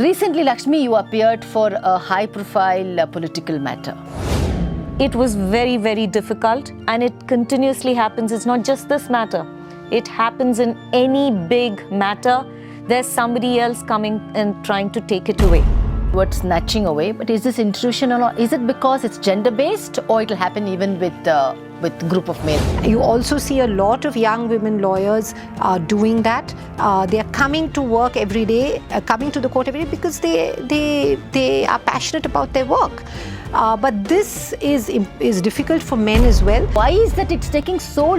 Recently, Lakshmi, you appeared for a high-profile political matter. It was very, very difficult, and it continuously happens. It's not just this matter. It happens in any big matter. There's somebody else coming and trying to take it away. What's snatching away? But is this intrusion or not? Is it because it's gender-based, or it'll happen even with group of men? You also see a lot of young women lawyers doing that. They are coming to work every day, coming to the court every day because they are passionate about their work. But this is difficult for men as well. Why is that it's taking so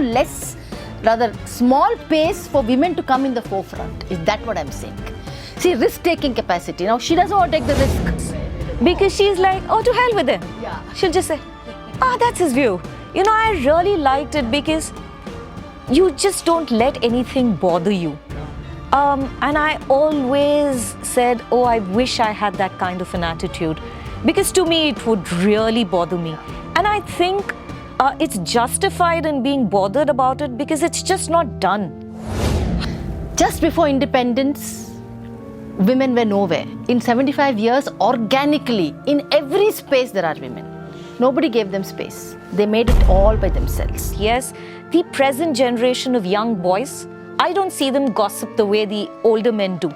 rather small pace for women to come in the forefront? Is that what I'm saying? See, risk-taking capacity. Now, she doesn't want to take the risks. Because she's like, oh, to hell with him. Yeah. She'll just say, that's his view. You know, I really liked it because you just don't let anything bother you. And I always said, I wish I had that kind of an attitude. Because to me, it would really bother me. And I think it's justified in being bothered about it because it's just not done. Just before independence, women were nowhere. In 75 years, organically, in every space there are women. Nobody gave them space. They made it all by themselves. Yes, the present generation of young boys, I don't see them gossip the way the older men do.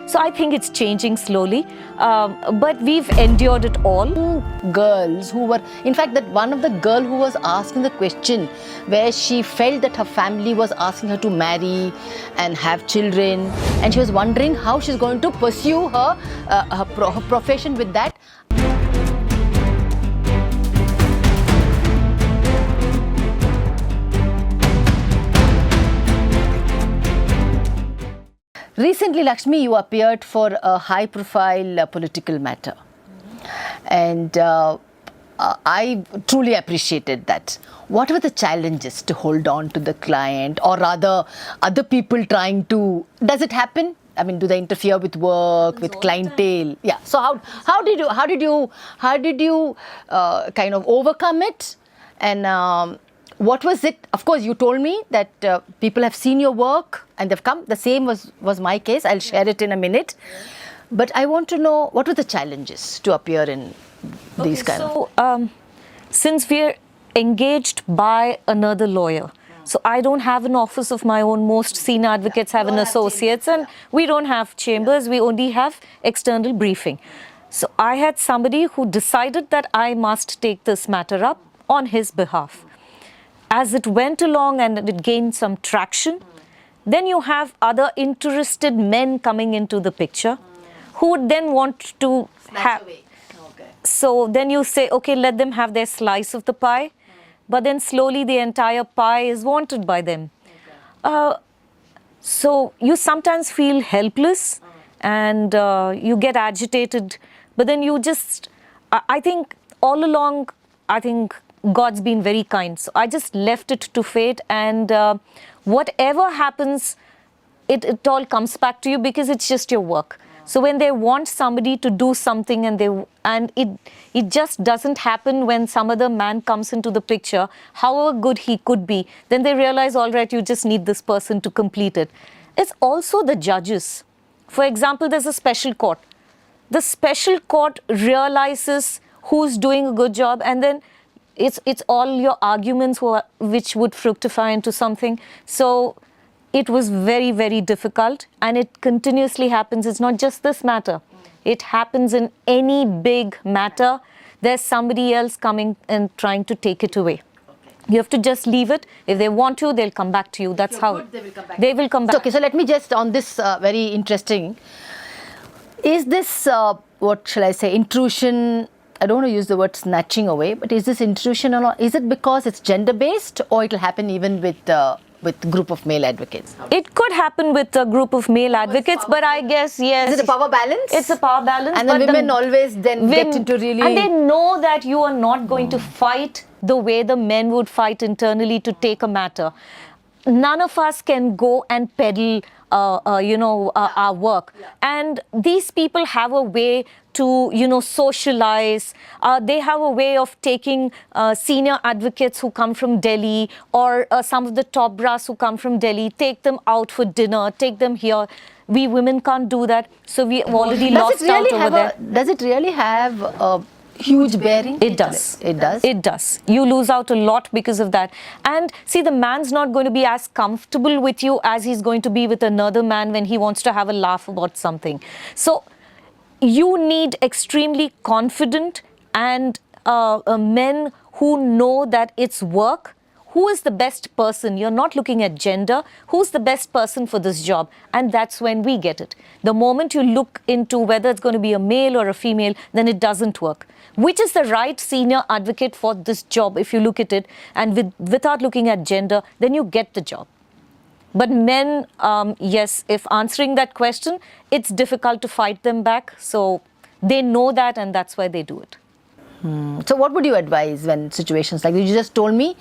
So I think it's changing slowly, but we've endured it all. Girls who were, in fact, that one of the girl who was asking the question where she felt that her family was asking her to marry and have children, and she was wondering how she's going to pursue her profession with that. Recently, Lakshmi, you appeared for a high-profile political matter. And I truly appreciated that. What were the challenges to hold on to the client, or rather other people trying to, does it happen? I mean, do they interfere with work, with clientele? Yeah. So how did you kind of overcome it? And what was it? Of course, you told me that people have seen your work and they've come. The same was my case. I'll share it in a minute. But I want to know, what were the challenges to appear in these kind of... So, since we're engaged by another lawyer, so I don't have an office of my own. Most senior advocates have an associates, and we don't have chambers. We only have external briefing. So I had somebody who decided that I must take this matter up on his behalf. As it went along and it gained some traction, then you have other interested men coming into the picture who would then want to have. So then you say, okay, let them have their slice of the pie, but then slowly the entire pie is wanted by them. So you sometimes feel helpless and you get agitated, but then you just, I think all along, God's been very kind. So I just left it to fate, and whatever happens, it all comes back to you because it's just your work. So when they want somebody to do something and it just doesn't happen when some other man comes into the picture, however good he could be, then they realize, all right, you just need this person to complete it. It's also the judges. For example, there's a special court. The special court realizes who's doing a good job, and then it's all your arguments which would fructify into something. So it was very, very difficult, and it continuously happens. It's not just this matter. It happens in any big matter. There's somebody else coming and trying to take it away. You have to just leave it. If they want to, they'll come back to you. That's how they will come back. Okay, so let me just, on this very interesting, is this, what shall I say, intrusion? I don't want to use the word snatching away, but is this intrusion or not? Is it because it's gender-based, or it'll happen even with group of male advocates? It could happen with a group of male advocates, but I guess, yes. Is it a power balance? It's a power balance. And then women always then get into really... And they know that you are not going to fight the way the men would fight internally to take a matter. None of us can go and peddle our work. And these people have a way to, socialize. They have a way of taking senior advocates who come from Delhi, or some of the top brass who come from Delhi, take them out for dinner, take them here. We women can't do that, so we have already lost out over there. Does it really have a huge bearing? It does. It does? It does. You lose out a lot because of that. And see, the man's not going to be as comfortable with you as he's going to be with another man when he wants to have a laugh about something. So you need extremely confident and men who know that it's work. Who is the best person? You're not looking at gender. Who's the best person for this job? And that's when we get it. The moment you look into whether it's going to be a male or a female, then it doesn't work. Which is the right senior advocate for this job, if you look at it, and without looking at gender, then you get the job. But men, yes, if answering that question, it's difficult to fight them back. So they know that, and that's why they do it. So what would you advise when situations like this? You just told me,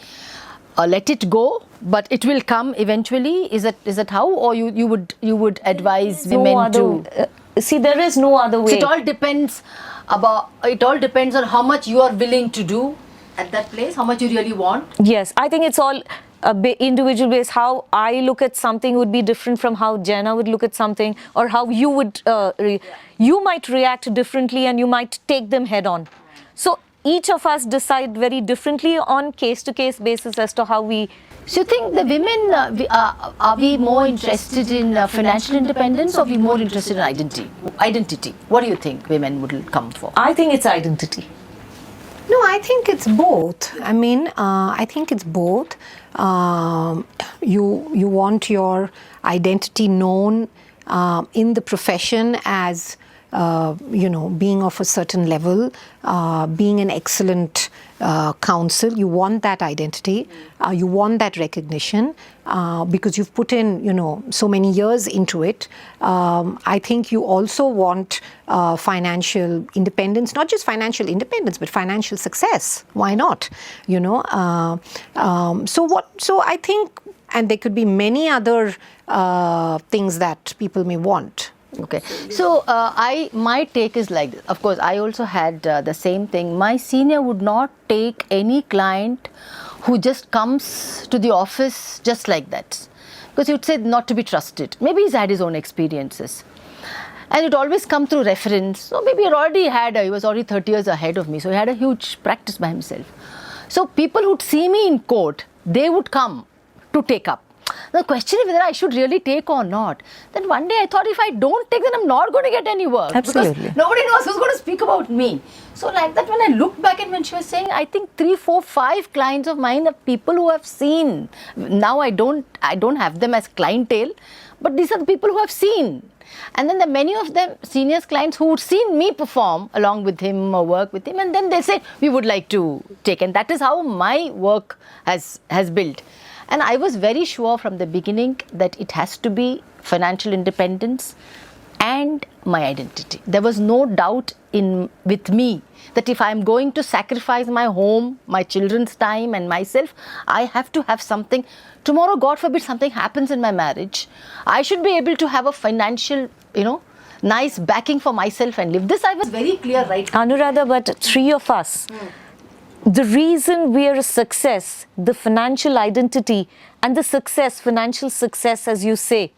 let it go, but it will come eventually. Is that how, or you would advise women to? See, there is no other way. So it all depends on how much you are willing to do at that place, how much you really want. Yes, I think it's all individual based. How I look at something would be different from how Jenna would look at something, or how you would. You might react differently, and you might take them head on. So each of us decide very differently on case-to-case basis as to how we. So you think the women, are we more interested in financial independence, or are we more interested in identity? What do you think women would come for? I think it's identity. No, I think it's both. I mean, I think it's both. You want your identity known in the profession as being of a certain level, being an excellent counsel. You want that identity, you want that recognition, because you've put in, so many years into it. I think you also want financial independence, not just financial independence, but financial success. Why not? So I think, and there could be many other things that people may want. Okay, so my take is like this. Of course, I also had the same thing. My senior would not take any client who just comes to the office just like that, because he would say not to be trusted. Maybe he's had his own experiences, and it always come through reference. So maybe he was already 30 years ahead of me, so he had a huge practice by himself. So people who'd see me in court, they would come to take up. The question is whether I should really take or not. Then one day I thought, if I don't take, then I'm not going to get any work. Absolutely. Because nobody knows who's going to speak about me. So like that, when I look back and when she was saying, I think 3, 4, 5 clients of mine are people who have seen. Now I don't have them as clientele, but these are the people who have seen. And then there are many of them, seniors clients, who would seen me perform along with him or work with him, and then they say, we would like to take. And that is how my work has built. And I was very sure from the beginning that it has to be financial independence and my identity. There was no doubt with me that if I'm going to sacrifice my home, my children's time and myself, I have to have something. Tomorrow, God forbid, something happens in my marriage, I should be able to have a financial, nice backing for myself and live. This I was very clear right now. Anuradha, but 3 of us. The reason we are a success, the financial identity and the success, financial success, as you say,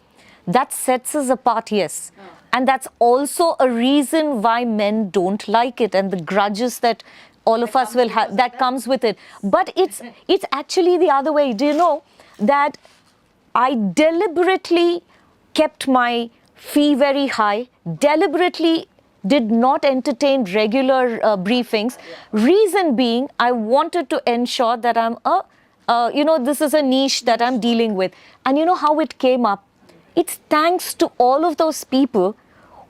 that sets us apart, yes. And that's also a reason why men don't like it, and the grudges that all of us will have, that comes with it. But it's actually the other way. Do you know that I deliberately kept my fee very high, deliberately did not entertain regular briefings. Reason being, I wanted to ensure that I'm this is a niche that I'm dealing with. And you know how it came up? It's thanks to all of those people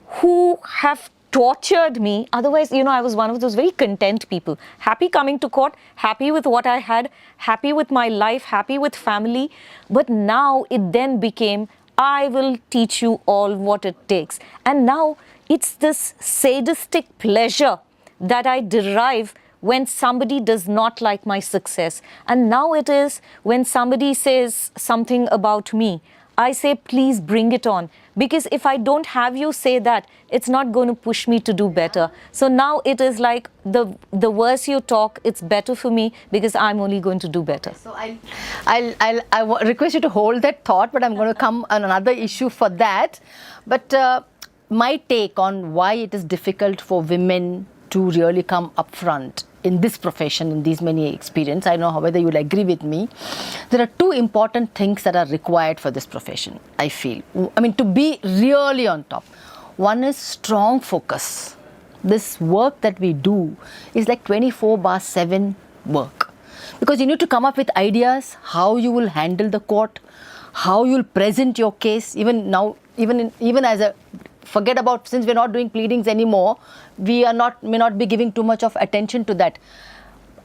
who have tortured me. Otherwise, I was one of those very content people. Happy coming to court, happy with what I had, happy with my life, happy with family. But now it then became, I will teach you all what it takes. And now it's this sadistic pleasure that I derive when somebody does not like my success. And now it is when somebody says something about me, I say, please bring it on. because if I don't have you say that, it's not going to push me to do better. So now it is like the worse you talk, it's better for me because I'm only going to do better. So I request you to hold that thought, but I'm going to come on another issue for that. But my take on why it is difficult for women to really come up front in this profession, in these many experience, I know whether you will agree with me, there are two important things that are required for this profession, I feel. I mean, to be really on top. One is strong focus. This work that we do is like 24/7 work. Because you need to come up with ideas, how you will handle the court, how you will present your case, even now, even as a, forget about, since we're not doing pleadings anymore, may not be giving too much of attention to that.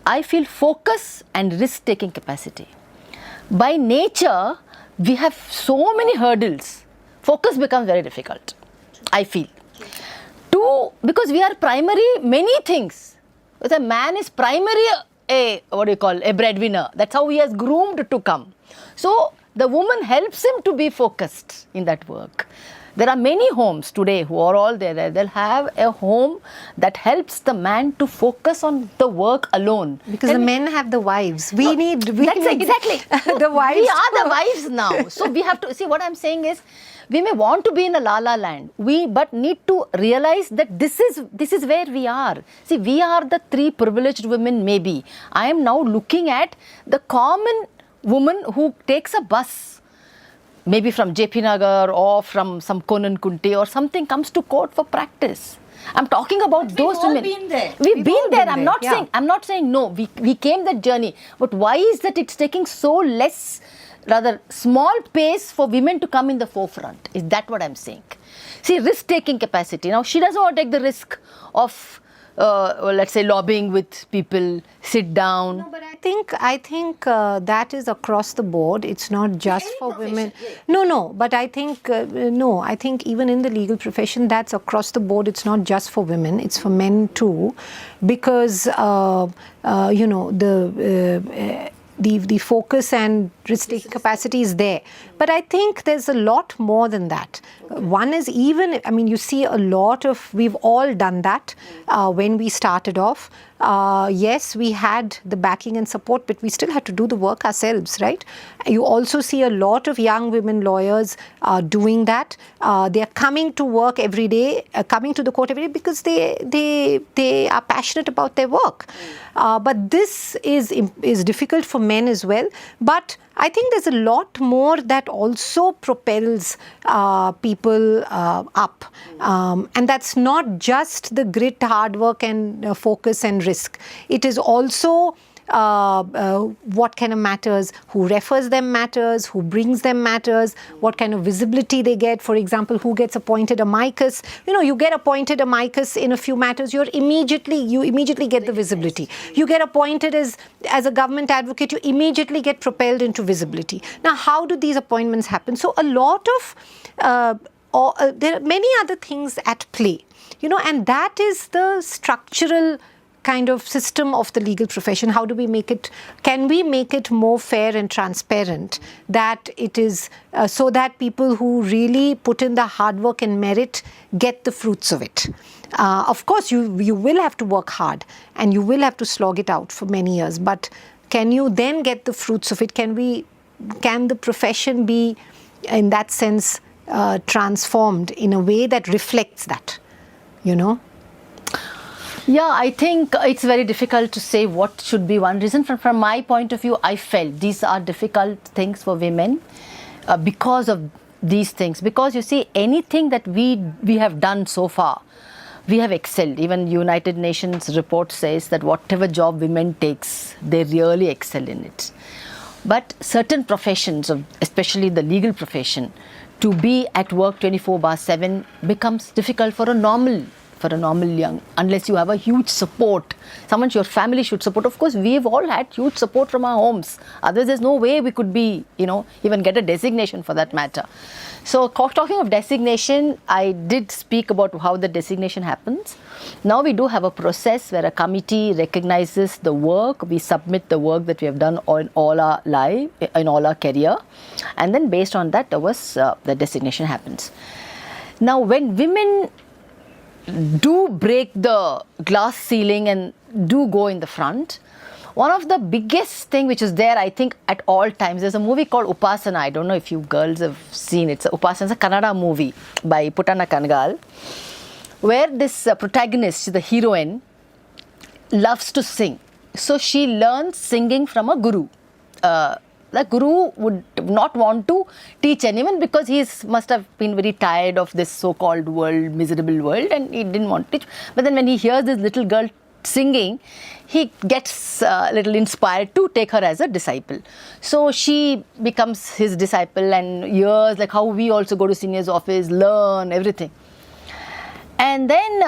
I feel focus and risk-taking capacity. By nature, we have so many hurdles. Focus becomes very difficult, I feel. Two, because we are primary many things. If a man is primary a breadwinner. That's how he has groomed to come. So the woman helps him to be focused in that work. There are many homes today who are all there. They'll have a home that helps the man to focus on the work alone. Because the men have the wives. We need exactly the wives. We are the wives now. So we have to see, what I'm saying is, we may want to be in a la-la land. But need to realize that this is where we are. See, we are the three privileged women maybe. I am now looking at the common woman who takes a bus, maybe from JP Nagar or from some Konan Kunti or something, comes to court for practice. I'm talking about those women. We've all been there. We've been there. I'm not saying no. We came that journey. But why is that it's taking so less, rather small pace for women to come in the forefront? Is that what I'm saying? See, risk-taking capacity. Now, she doesn't want to take the risk of, let's say, lobbying with people, sit down. No, but I think that is across the board. It's not just for women. No, but I think I think even in the legal profession, that's across the board. It's not just for women. It's for men too, because the focus and risk-taking capacity is there. But I think there's a lot more than that. One is you see a lot of, we've all done that when we started off. Yes, we had the backing and support, but we still had to do the work ourselves, right? You also see a lot of young women lawyers doing that. They are coming to work every day, coming to the court every day because they are passionate about their work. But this is difficult for men as well. But I think there's a lot more that also propels people up. And that's not just the grit, hard work and focus and risk. It is also what kind of matters, who refers them matters, who brings them matters, what kind of visibility they get. For example, who gets appointed amicus. You get appointed amicus in a few matters, you immediately get the visibility. You get appointed as a government advocate, you immediately get propelled into visibility. Now, how do these appointments happen? So a lot of, there are many other things at play, and that is the structural kind of system of the legal profession. How do we make it, can we make it more fair and transparent, that it is so that people who really put in the hard work and merit get the fruits of it. Of course, you will have to work hard and you will have to slog it out for many years, but can you then get the fruits of it? Can the profession be, in that sense, transformed in a way that reflects that, Yeah, I think it's very difficult to say what should be one reason. From my point of view, I felt these are difficult things for women because of these things. Because you see, anything that we have done so far, we have excelled. Even United Nations report says that whatever job women takes, they really excel in it. But certain professions, especially the legal profession, to be at work 24/7 becomes difficult for a normal for a normal young, unless you have a huge support. Someone your family should support. Of course, we've all had huge support from our homes. Others, there's no way we could be, even get a designation for that matter. So talking of designation, I did speak about how the designation happens. Now we do have a process where a committee recognizes the work. We submit the work that we have done in all our life, in all our career. And then based on that, the designation happens. Now, when women do break the glass ceiling and do go in the front, one of the biggest thing which is there, I think, at all times, there's a movie called Upasana. I don't know if you girls have seen it. Upasana is a Kannada movie by Putana Kanagal, where this protagonist, the heroine, loves to sing. So she learns singing from a guru. The guru would not want to teach anyone because he must have been very tired of this so-called world, miserable world, and he didn't want to teach. But then when he hears this little girl singing, he gets a little inspired to take her as a disciple. So she becomes his disciple, and years, like how we also go to senior's office, learn everything. And then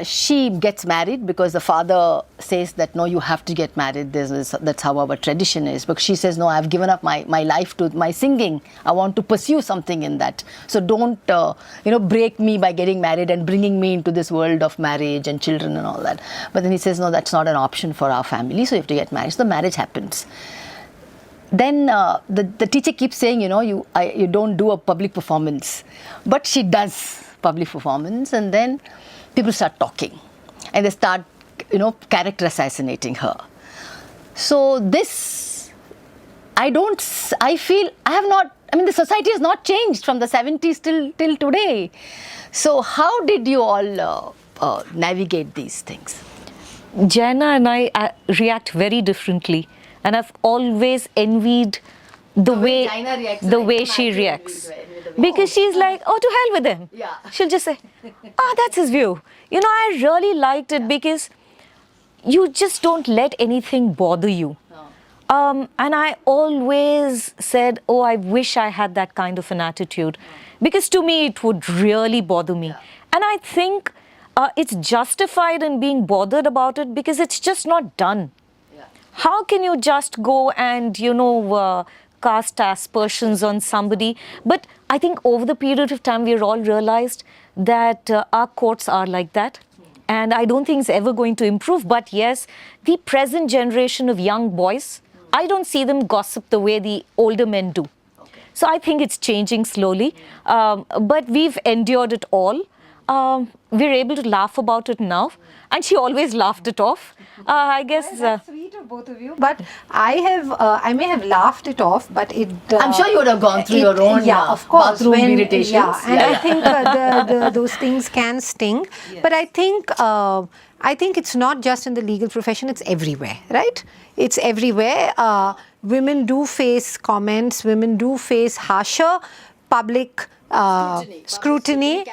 she gets married because the father says that, no, you have to get married. That's how our tradition is. But she says, no, I've given up my life to my singing. I want to pursue something in that. So don't, break me by getting married and bringing me into this world of marriage and children and all that. But then he says, no, that's not an option for our family. So you have to get married. So the marriage happens. Then the teacher keeps saying, you don't do a public performance. But she does public performance, and then people start talking and they start, character assassinating her. So this, the society has not changed from the 70s till today. So how did you all navigate these things? Jana and I react very differently, and I've always envied the way she reacts. Because she's like, oh, to hell with him. Yeah. She'll just say, that's his view. I really liked it because you just don't let anything bother you. No. And I always said, oh, I wish I had that kind of an attitude. Because to me, it would really bother me. Yeah. And I think it's justified in being bothered about it because it's just not done. Yeah. How can you just go and, cast aspersions on somebody? But I think over the period of time, we've all realized that our courts are like that. And I don't think it's ever going to improve. But yes, the present generation of young boys, I don't see them gossip the way the older men do. Okay. So I think it's changing slowly. But we've endured it all. We're able to laugh about it now. And she always laughed it off. I guess... That's sweet of both of you. But I may have laughed it off, but it... I'm sure you would have gone through your own of course, bathroom irritations. Yeah, and I think those things can sting. Yes. But I think it's not just in the legal profession, it's everywhere, right? It's everywhere. Women do face comments, women do face harsher public scrutiny,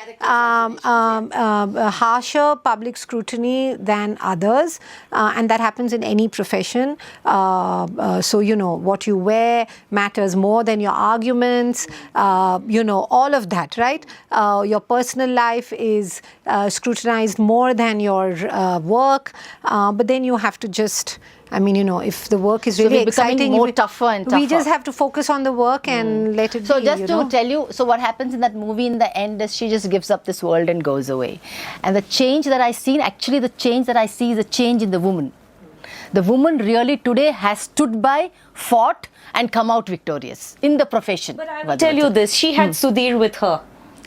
harsher public scrutiny than others, and that happens in any profession. So, what you wear matters more than your arguments, all of that, right? Your personal life is scrutinized more than your work, but then you have to just... if the work is really exciting, more tougher and tougher. We just have to focus on the work and let it be. So just to tell you, so what happens in that movie in the end is she just gives up this world and goes away. And the change that I see, actually the change that I see is a change in the woman. The woman really today has stood by, fought and come out victorious in the profession. But I will tell you this, she had Sudhir with her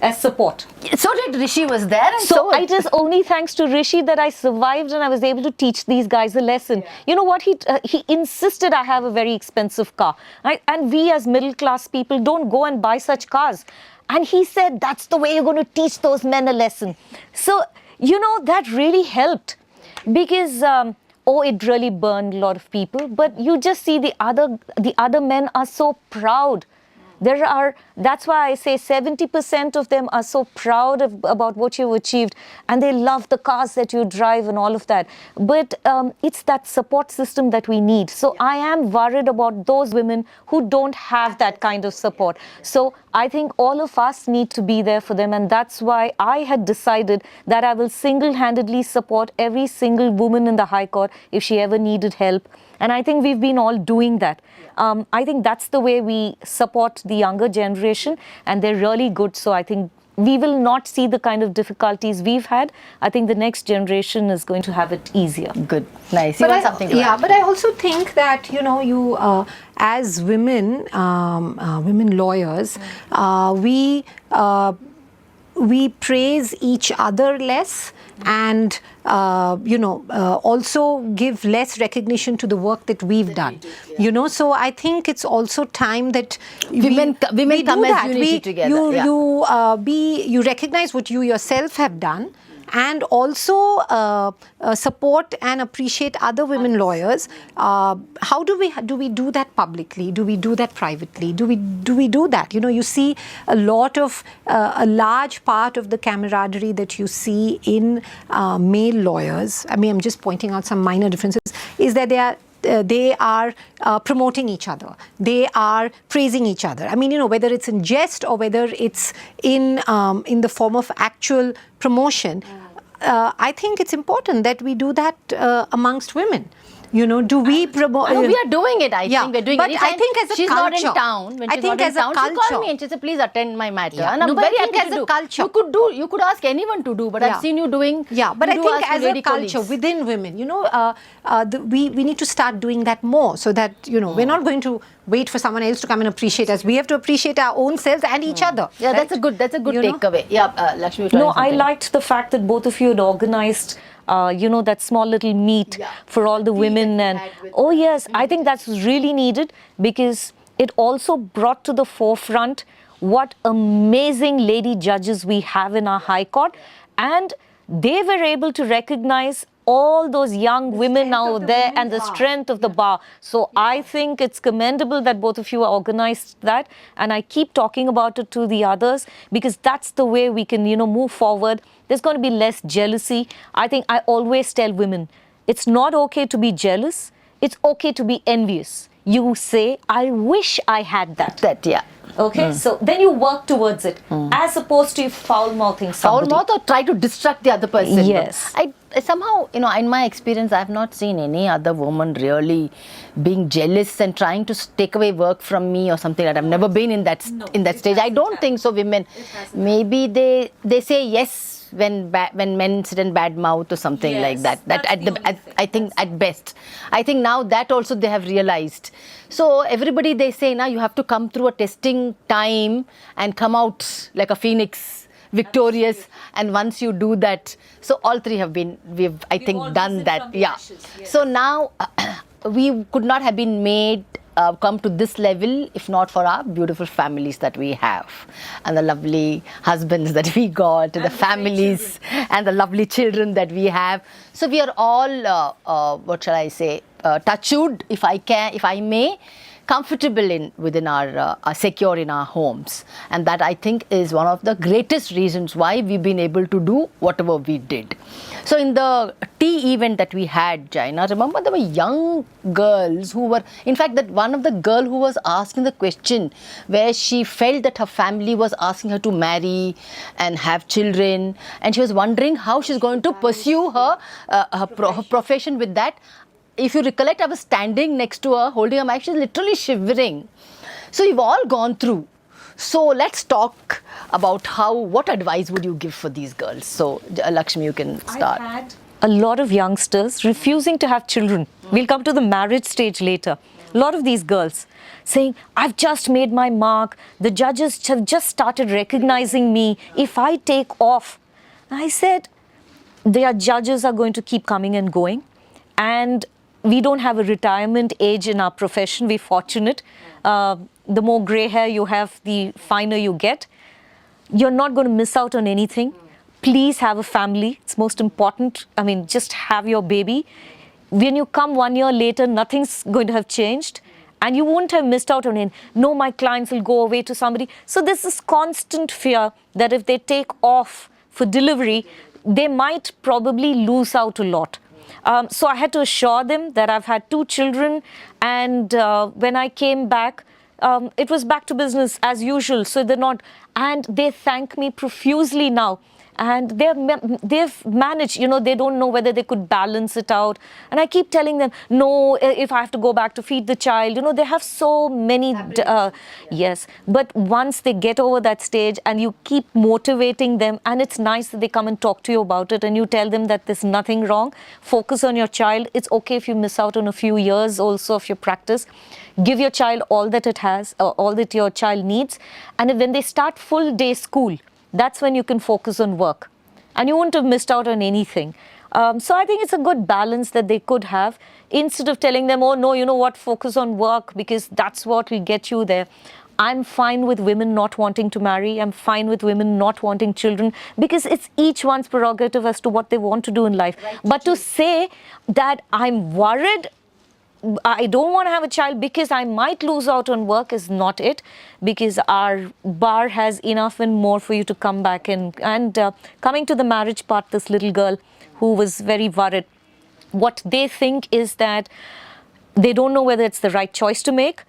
as support. So did Rishi was there. And so it is only thanks to Rishi that I survived and I was able to teach these guys a lesson. Yeah. You know what? He insisted I have a very expensive car. Right? And we as middle class people don't go and buy such cars. And he said, that's the way you're going to teach those men a lesson. So, that really helped because, it really burned a lot of people. But you just see the other men are so proud. That's why I say 70% of them are so proud about what you've achieved and they love the cars that you drive and all of that. But it's that support system that we need. So I am worried about those women who don't have that kind of support. So I think all of us need to be there for them, and that's why I had decided that I will single-handedly support every single woman in the High Court if she ever needed help. And I think we've been all doing that. I think that's the way we support the younger generation, and they're really good. So I think we will not see the kind of difficulties we've had. I think the next generation is going to have it easier. Good, nice. You want something to add? But I also think that you as women, women lawyers, we praise each other less, and also give less recognition to the work that we've done. So I think it's also time that women we come do as that. unity together. You recognize what you yourself have done, and also support and appreciate other women lawyers. How do we do that publicly? Do we do that privately? Do we do that? You see a lot of a large part of the camaraderie that you see in male lawyers. I mean, I'm just pointing out some minor differences. Is that they are promoting each other. They are praising each other. I mean, whether it's in jest or whether it's in the form of actual promotion. I think it's important that we do that amongst women. Do we promote? No, we are doing it. I think we're doing but it. I think as a she's culture, not in town. When I she's think not as in a town, she culture, called me and she said, "Please attend my matter." Yeah. And I'm No, but very I think happy as to a do. culture, You could ask anyone to do, but I've seen you doing. Yeah, but I think as a lady culture colleagues. within women, we need to start doing that more, so that we're not going to wait for someone else to come and appreciate us. We have to appreciate our own selves and each other. Yeah, right? that's a good takeaway. Yeah, Lakshmi. No, I liked the fact that both of you had organized that small little meet for all the women. And oh yes, I think that's really needed, because it also brought to the forefront what amazing lady judges we have in our High Court, and they were able to recognize all those young women out there and the strength of the bar. So I think it's commendable that both of you organized that, and I keep talking about it to the others, because that's the way we can move forward. There's going to be less jealousy. I think I always tell women, it's not okay to be jealous. It's okay to be envious. You say, I wish I had that. Okay, so then you work towards it, as opposed to foul-mouthing somebody. Foul-mouth or try to distract the other person. Yes. I somehow, in my experience, I have not seen any other woman really being jealous and trying to take away work from me or something like that. I've never been in that stage. I don't think so. Women, maybe they say yes when men sit and bad mouth or something like that. I think at best. I think now that also they have realized. So everybody, they say now you have to come through a testing time and come out like a phoenix, victorious. And once you do that, so all three we've I think done that. Yeah. So now we could not have been made come to this level if not for our beautiful families that we have, and the lovely husbands that we got, and the families and the lovely children that we have. So we are all what shall I say, touched, if I may, comfortable within our secure in our homes, and that I think is one of the greatest reasons why we've been able to do whatever we did. So in the tea event that we had, Jaina, remember there were young girls who were, in fact, that one of the girl who was asking the question where she felt that her family was asking her to marry and have children, and she was wondering how she's going to pursue her profession with that. If you recollect, I was standing next to her, holding her mic. She's literally shivering. So you've all gone through. So let's talk about what advice would you give for these girls? So Lakshmi, you can start. I've had a lot of youngsters refusing to have children. We'll come to the marriage stage later. A lot of these girls saying, I've just made my mark. The judges have just started recognizing me. If I take off. I said, their judges are going to keep coming and going. And we don't have a retirement age in our profession. We're fortunate. The more grey hair you have, the finer you get. You're not going to miss out on anything. Please have a family. It's most important. I mean, just have your baby. When you come 1 year later, nothing's going to have changed. And you won't have missed out on it. No, my clients will go away to somebody. So there's this constant fear that if they take off for delivery, they might probably lose out a lot. So I had to assure them that I've had 2 children, and when I came back, it was back to business as usual. So they're not, and they thank me profusely now. And they've managed, they don't know whether they could balance it out. And I keep telling them, no, if I have to go back to feed the child, they have so many, yes. But once they get over that stage and you keep motivating them, and it's nice that they come and talk to you about it, and you tell them that there's nothing wrong, focus on your child. It's okay if you miss out on a few years also of your practice. Give your child all that it has, all that your child needs. And when they start full day school, that's when you can focus on work. And you wouldn't have missed out on anything. So I think it's a good balance that they could have, instead of telling them, oh, no, you know what, focus on work because that's what will get you there. I'm fine with women not wanting to marry. I'm fine with women not wanting children, because it's each one's prerogative as to what they want to do in life. Right. But to say that I'm worried, I don't want to have a child because I might lose out on work is not it, because our bar has enough and more for you to come back in. And coming to the marriage part, this little girl who was very worried, what they think is that they don't know whether it's the right choice to make.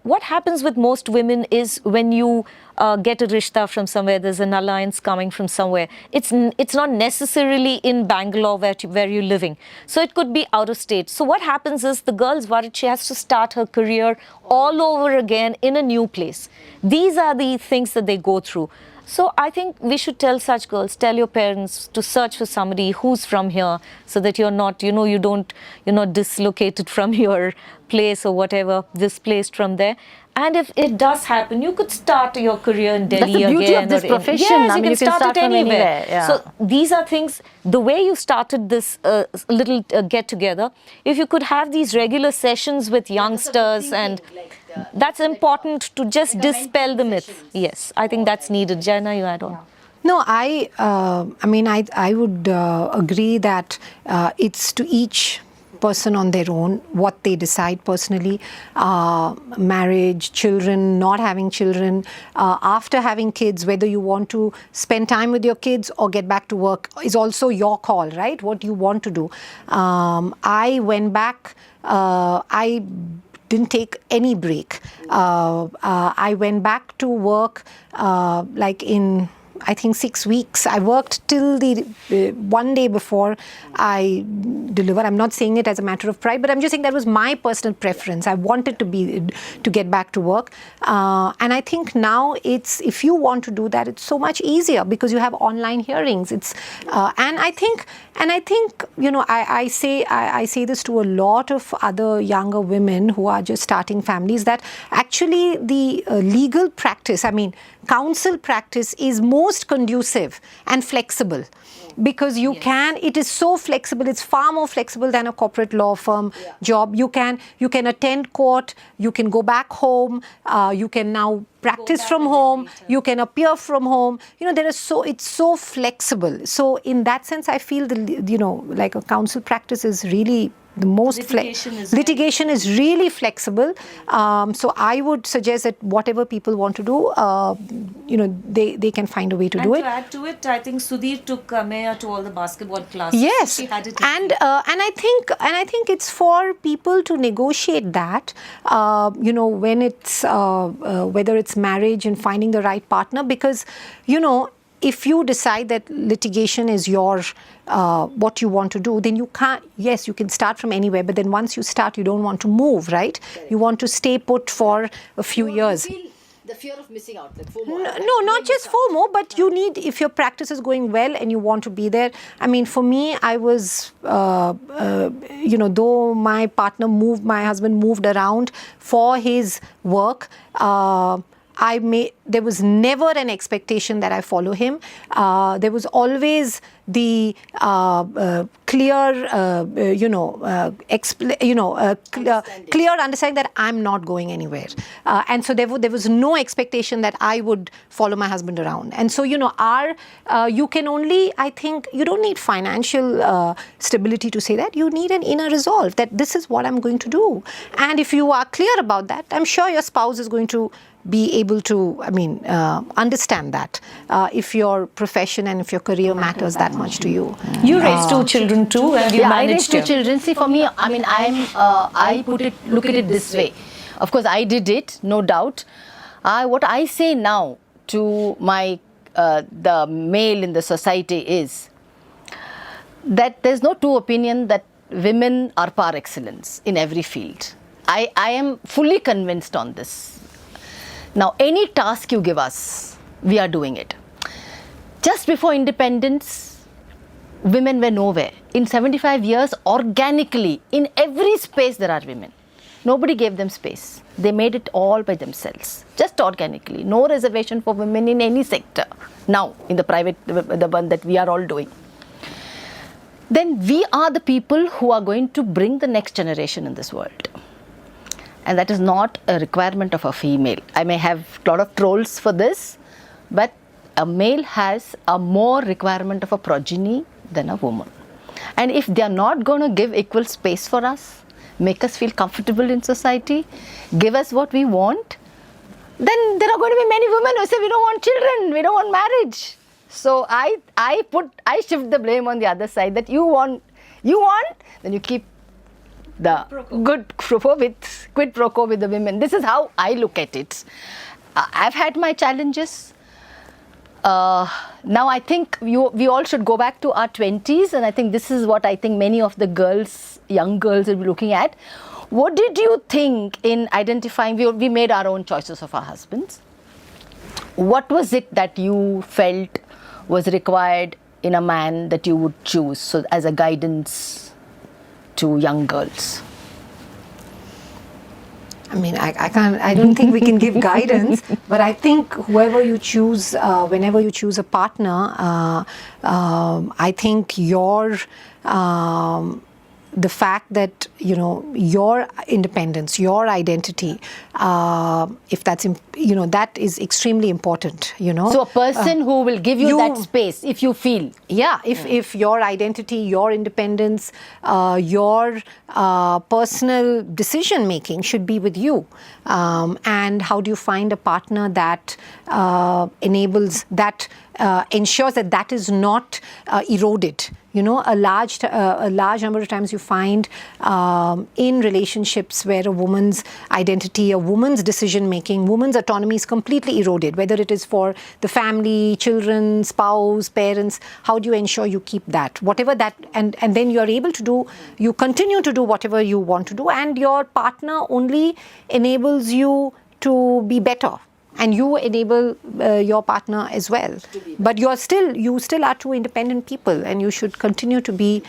What happens with most women is when you get a rishta from somewhere, there's an alliance coming from somewhere. It's not necessarily in Bangalore where you're living. So it could be out of state. So what happens is the girl's worried she has to start her career all over again in a new place. These are the things that they go through. So I think we should tell such girls, tell your parents to search for somebody who's from here, so that you're not, you're not dislocated from your place or whatever, displaced from there. And if it does happen, you could start your career in Delhi again. That's the beauty of this profession. Yes, I mean, you can start it from anywhere. Yeah. So these are things, the way you started this little get-together, if you could have these regular sessions with youngsters, and that's important to just dispel the myth. Yes, I think that's needed. Jaina, you add on. No, I would agree that it's to each person on their own what they decide personally. Marriage, children, not having children, after having kids, whether you want to spend time with your kids or get back to work is also your call, right? What you want to do. I went back, I didn't take any break. I went back to work like in, I think, 6 weeks. I worked till the one day before I delivered. I'm not saying it as a matter of pride, but I'm just saying that was my personal preference. I wanted to get back to work. And I think now if you want to do that, it's so much easier because you have online hearings. And I think I say this to a lot of other younger women who are just starting families, that actually the legal practice, counsel practice is most conducive and flexible, because it is so flexible. It's far more flexible than a corporate law firm job. You can attend court, you can go back home, you can now practice from home, you can appear from home. It's so flexible. So in that sense, I feel like a counsel practice is really the most litigation is really flexible. So I would suggest that whatever people want to do, they can find a way to do it. And to add to it, I think Sudhir took Maya to all the basketball classes. Yes, she had it and I think it's for people to negotiate that. When it's whether it's marriage and finding the right partner, because if you decide that litigation is your what you want to do, then you can't. Yes, you can start from anywhere, but then once you start, you don't want to move, right? You want to stay put for a few years. The fear of missing out, like FOMO. No, not just FOMO, but you need, if your practice is going well and you want to be there. For me, I was, though my husband moved around for his work, there was never an expectation that I follow him. There was always the clear understanding that I'm not going anywhere. And so there was no expectation that I would follow my husband around. And so, you can only, I think, you don't need financial stability to say that. You need an inner resolve that this is what I'm going to do. And if you are clear about that, I'm sure your spouse is going to be able to, understand that if your profession and if your career matters that much to you. You raised 2 children too, and you managed I raised 2 children. See, for me, I look at it this way. Of course, I did it, no doubt. What I say now to the male in the society is that there's no two opinion that women are par excellence in every field. I am fully convinced on this. Now, any task you give us, we are doing it. Just before independence, women were nowhere. In 75 years, organically, in every space there are women. Nobody gave them space. They made it all by themselves, just organically. No reservation for women in any sector. Now, in the private, the one that we are all doing. Then we are the people who are going to bring the next generation in this world. And that is not a requirement of a female. I may have a lot of trolls for this, but a male has a more requirement of a progeny than a woman. And if they are not going to give equal space for us, make us feel comfortable in society, give us what we want, then there are going to be many women who say we don't want children, we don't want marriage. So I shift the blame on the other side, that you want, then you keep the quid pro quo with the women. This is how I look at it. I've had my challenges. Now I think we all should go back to our 20s, and I think this is what I think many of the girls, young girls will be looking at. What did you think in identifying, we made our own choices of our husbands. What was it that you felt was required in a man that you would choose, so as a guidance to young girls? I mean, I don't think we can give guidance, but I think whoever you choose, whenever you choose a partner, I think the fact that, your independence, your identity, if that's, that is extremely important, So a person who will give you that space, if you feel. Yeah, if your identity, your independence, your personal decision making should be with you. And how do you find a partner that enables, that ensures that is not eroded? A large number of times you find in relationships where a woman's identity, a woman's decision making, woman's autonomy is completely eroded, whether it is for the family, children, spouse, parents. How do you ensure you keep that? Whatever that, and then you are able to do, you continue to do whatever you want to do, and your partner only enables you to be better. And you enable your partner as well. But you still are two independent people, and you should continue to be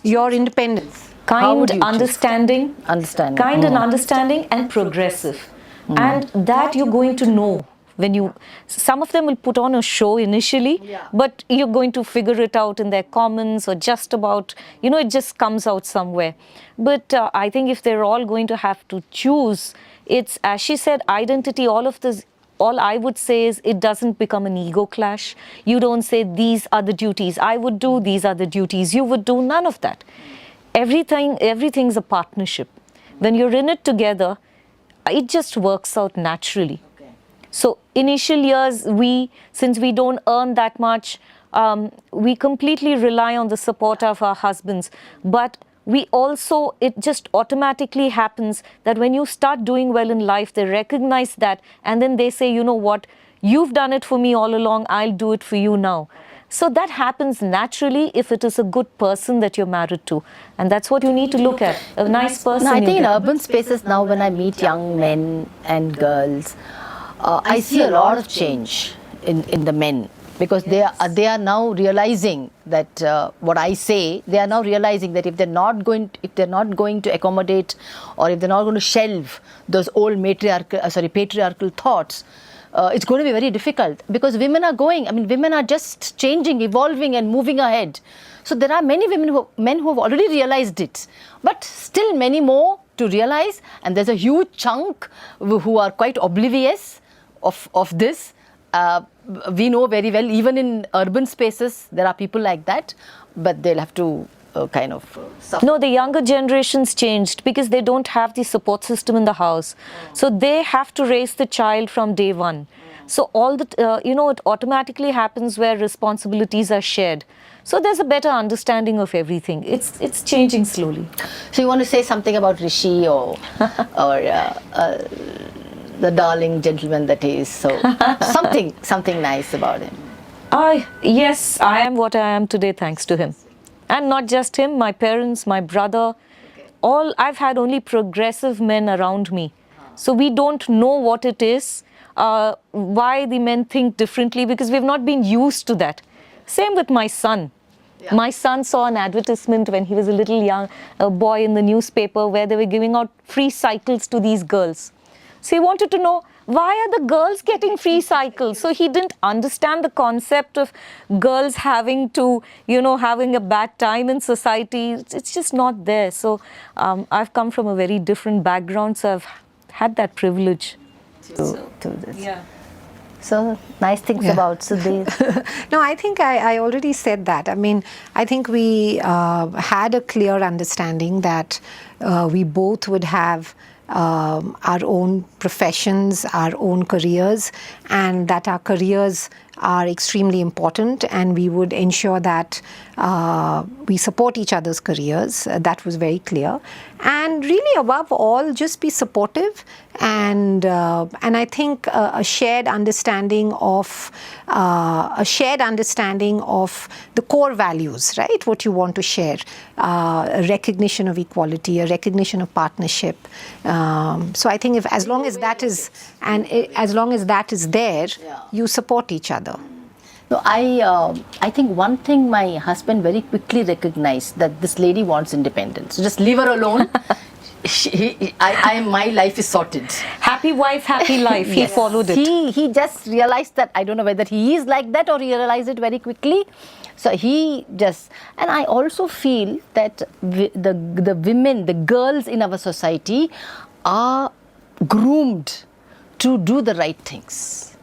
your independence. Kind, understanding, kind and Mm. understanding, and progressive. And that you're going to know when some of them will put on a show initially, but you're going to figure it out in their comments or just about, it just comes out somewhere. But I think if they're all going to have to choose, it's, as she said, identity, all of this. All I would say is it doesn't become an ego clash. You don't say these are the duties I would do, these are the duties you would do, none of that. Everything's a partnership. When you're in it together, it just works out naturally. So initial years, since we don't earn that much, we completely rely on the support of our husbands. But we also, it just automatically happens that when you start doing well in life, they recognize that, and then they say, you know what, you've done it for me all along, I'll do it for you now. So that happens naturally if it is a good person that you're married to. And that's what you need to look at, a nice person. No, I think in urban spaces now, when I meet young men and girls, I see a lot of change in the men, because they are now realizing that what I say, they are now realizing that if they're not going to accommodate, or if they're not going to shelve those old patriarchal thoughts, it's going to be very difficult, because women are just changing, evolving and moving ahead. So there are many men who have already realized it, but still many more to realize, and there's a huge chunk who are quite oblivious of this. We know very well, even in urban spaces, there are people like that, but they'll have to suffer. No, the younger generations changed because they don't have the support system in the house. So they have to raise the child from day one. So all it automatically happens where responsibilities are shared. So there's a better understanding of everything. It's changing slowly. So you want to say something about Rishi or the darling gentleman that he is? So something nice about him. Yes, I am what I am today thanks to him. And not just him, my parents, my brother, I've had only progressive men around me. So we don't know what it is, why the men think differently, because we've not been used to that. Same with my son. Yeah. My son saw an advertisement when he was a little young boy in the newspaper where they were giving out free cycles to these girls. So he wanted to know, why are the girls getting free cycles? So he didn't understand the concept of girls having to, having a bad time in society. It's just not there. So I've come from a very different background, so I've had that privilege to this. Yeah. So nice things about Sudhir. No, I think I already said that. I mean, I think we had a clear understanding that we both would have our own professions, our own careers, and that our careers are extremely important, and we would ensure that we support each other's careers. That was very clear. And really, above all, just be supportive, and I think a shared understanding of the core values, right? What you want to share, a recognition of equality, a recognition of partnership. So I think as long as that is there, you support each other. No, I think one thing my husband very quickly recognized, that this lady wants independence. So just leave her alone. My life is sorted. Happy wife, happy life. He followed it. He just realized that. I don't know whether he is like that or he realized it very quickly. So and I also feel that the women, the girls in our society are groomed to do the right things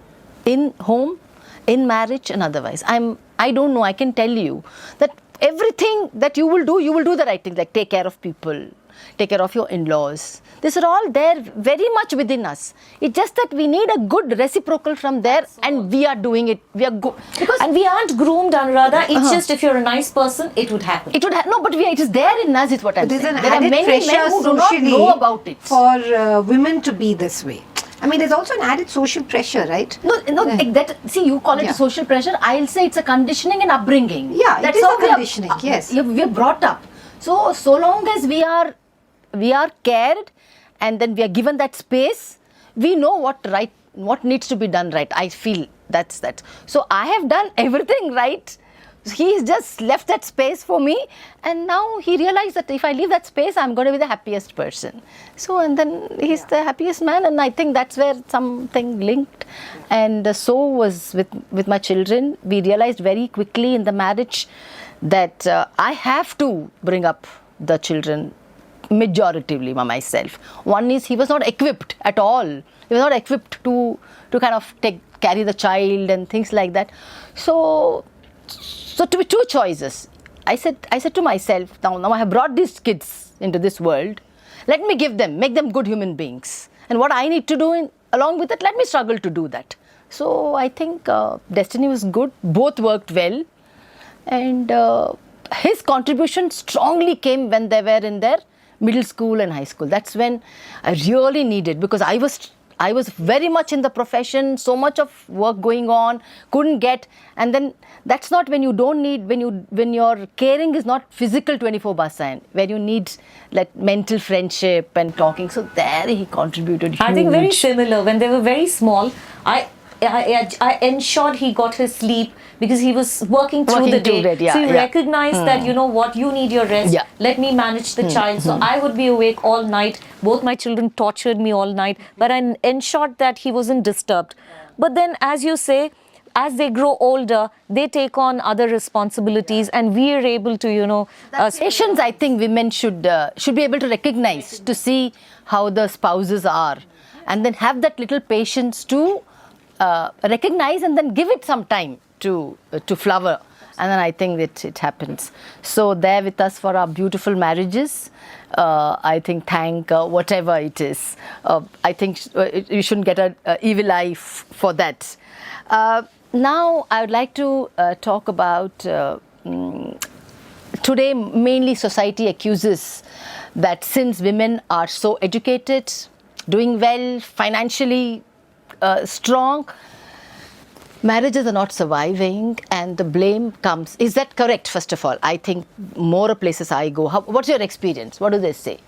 in home, in marriage and otherwise. I don't know, I can tell you that everything that you will do the right thing, like take care of people, take care of your in-laws. These are all there very much within us. It's just that we need a good reciprocal from there, and we are doing it. We are good. And we aren't groomed, Anuradha. It's just if you're a nice person, it would happen. No, but it is there in us, is what I'm saying. There's an There are added many pressure men who do not socially know about it. for women to be this way. I mean, there's also an added social pressure, right? See, you call it social pressure. I'll say it's a conditioning and upbringing. Yeah, that's it is how a conditioning, yes. We are brought up. So long as we are cared, and then we are given that space, we know what needs to be done right. I feel that's that. So I have done everything right. He's just left that space for me, and now he realized that if I leave that space, I'm going to be the happiest person. So, and then he's the happiest man, and I think that's where something linked. And so was with my children. We realized very quickly in the marriage that I have to bring up the children majoritively by myself. One is, he was not equipped at all. He was not equipped to kind of carry the child and things like that. So to be two choices. I said to myself, now I have brought these kids into this world. Let me make them good human beings. And what I need to do along with it, let me struggle to do that. So I think destiny was good. Both worked well. And his contribution strongly came when they were in their middle school and high school. That's when I really needed, because I was very much in the profession, so much of work going on, couldn't get, and then that's not when you don't need, when your caring is not physical 24/7, where you need like mental friendship and talking. So there he contributed huge. I think very similar. When they were very small, I ensured he got his sleep because he was working through the day. So he recognized that, you need your rest. Yeah. Let me manage the child. So I would be awake all night. Both my children tortured me all night, but I ensured that he wasn't disturbed. But then, as you say, as they grow older, they take on other responsibilities, and we are able to, patience, I think women should be able to recognize, to see how the spouses are, and then have that little patience to recognize and then give it some time to flower, and then I think that it happens. So there with us for our beautiful marriages. I think thank whatever it is. I think you shouldn't get an evil eye for that. Now I would like to talk about today mainly society accuses that since women are so educated, doing well, financially strong, marriages are not surviving and the blame comes. Is that correct, first of all? I think more places I go. What's your experience? What do they say?